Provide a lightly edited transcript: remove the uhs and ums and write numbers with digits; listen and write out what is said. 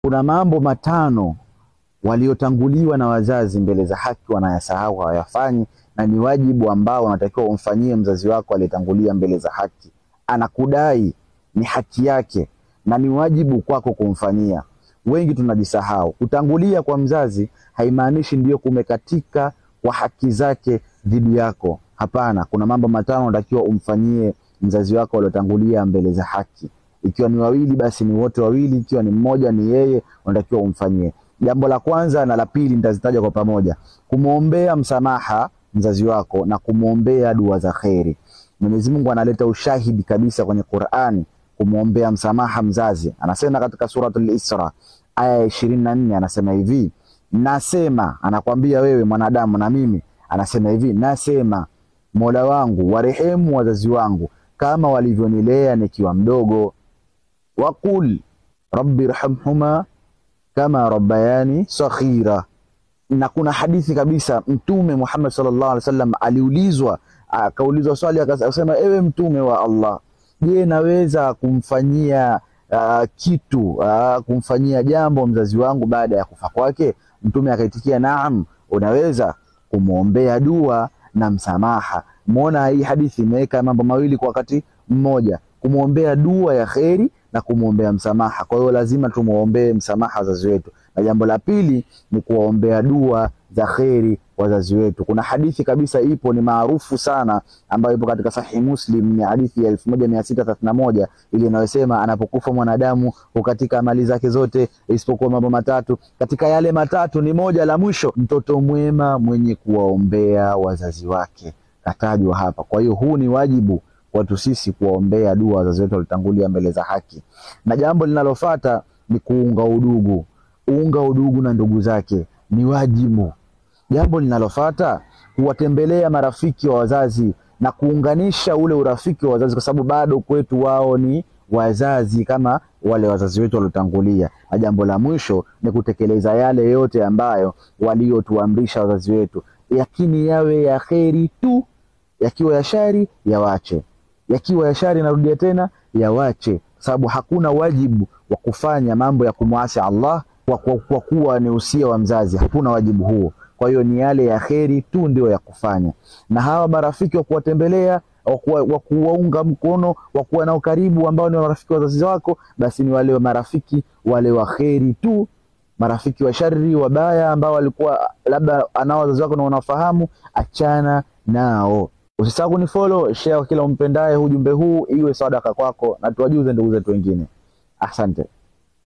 Kuna mambo matano waliotanguliwa na wazazi mbele za haki wanayasahau, hawayafanyi, na ni wajibu ambao unatakiwa umfanyie mzazi wako aliyetangulia mbele za haki. Anakudai, ni haki yake na ni wajibu kwako kumfanyia. Wengi tunajisahau. Kutangulia kwa mzazi haimaanishi ndio kumekatika kwa haki zake dhidi yako. Hapana, kuna mambo matano unatakiwa umfanyie mzazi wako aliyotangulia mbele za haki. Ikiwa ni wawili basi ni wote wawili, ikiwa ni mmoja ni yeye, unatakiwa umfanyie. Jambo la kwanza na la pili nitazitaja kwa pamoja. Kumuombea msamaha mzazi wako na kumuombea dua za kheri. Mwenyezi Mungu analeta ushahidi kabisa kwenye Qur'ani kumuombea msamaha mzazi. Anasema katika suratul Isra aya 24, anasema hivi, nasema, anakwambia wewe mwanadamu na mimi, anasema hivi, nasema Mola wangu warehemu wazazi wangu kama walivyonilea nikiwa mdogo. Waqul rabbi irhamhuma kama rabbayani saghira. Na kuna hadithi kabisa Mtume Muhammad sallallahu alaihi wasallam aliulizwa, akaulizwa swali akasema, ewe Mtume wa Allah, je, naweza kumfanyia kumfanyia jambo mzazi wangu baada ya kufa kwake? Mtume akaitikia naam, unaweza kumuombea dua na msamaha. Muona hii hadithi imeweka mambo mawili kwa wakati mmoja, kumuombea dua ya kheri na kumuombea msamaha. Kwa hiyo lazima tumuombee msamaha wazazi wetu. Na jambo la pili ni kuwaombea dua za kheri wazazi wetu. Kuna hadithi kabisa ipo, ni maarufu sana, ambayo ipo katika Sahih Muslim, ni hadithi ya 1631 ile inayosema anapokufa mwanadamu hukatika amali zake zote isipokuwa mambo matatu. Katika yale matatu ni moja la mwisho, mtoto mwema mwenye kuwaombea wazazi wake katajwa hapa. Kwa hiyo huu ni wajibu watu sisi kuwaombea dua wazazi wetu walitangulia mbele za haki. Na jambo linalofuata ni kuunga udugu. Unga udugu na ndugu zake ni wajibu. Jambo linalofuata kuwatembelea marafiki wa wazazi na kuunganisha ule urafiki wa wazazi, kwa sababu bado kwetu wao ni wazazi kama wale wazazi wetu waliotangulia. Na jambo la mwisho ni kutekeleza yale yote ambayo waliotuamrisha wazazi wetu, lakini yawe ya kheri tu, yakiwa ya shari yawache, yakiwa ya shari narudia tena yawache, sababu hakuna wajibu wa kufanya mambo ya kumwasi Allah kwa kuwa ni usia wa mzazi. Hakuna wajibu huo. Kwa hiyo ni yale ya kheri tu ndio ya kufanya. Na hawa marafiki wa kuwatembelea, wa kuwaunga mkono, wa kuwa nao karibu, ambao ni marafiki wa wazazi wako, basi ni wale marafiki wale wa kheri tu. Marafiki wa shari wabaya ambao walikuwa labda anao wazazi wako na unafahamu, achana nao. Usisahau kunifollow, share kwa kila umpendaye ujumbe huu, iwe sadaka kwako, na tuwajuze ndugu zetu wengine. Asante.